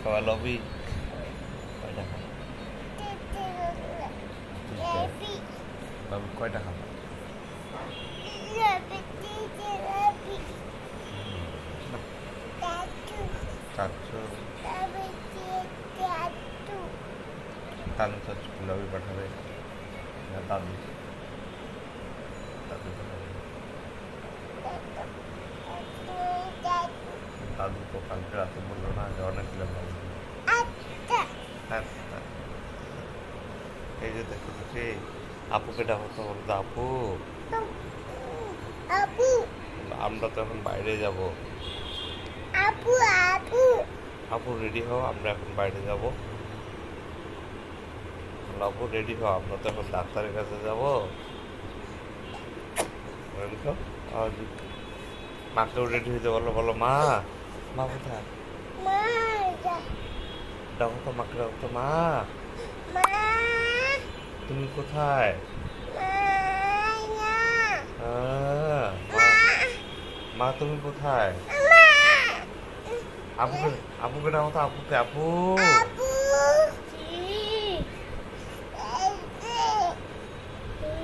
খাওয়া লবি কয়টা খাওয়া লবি কয়টা খাওয়া চাচ্ছু তানু চাচ্ছু লবি পাঠাবে না দাদু দাদু পাঠাবে দাদু তো কালকে রাতে বললো না যে অনেকগুলো লবি এই যে দেখো দেখি আপুকে ডাকো তো বলতো আপু আপু আমরা তো এখন বাইরে যাব আপু আপু আপু রেডি হও আমরা এখন বাইরে যাব আপু রেডি হও আমরা তো এখন ডাক্তারের কাছে যাব মাকেও রেডি হইতে বলো বলো মা মা কোথায় মা ডাকো তো মাকে ডাকো তো মা মা তুমি কোথায় মা মা তুমি কোথায় আপুকে আপুকে ডাকো তো আপুকে আপু আপু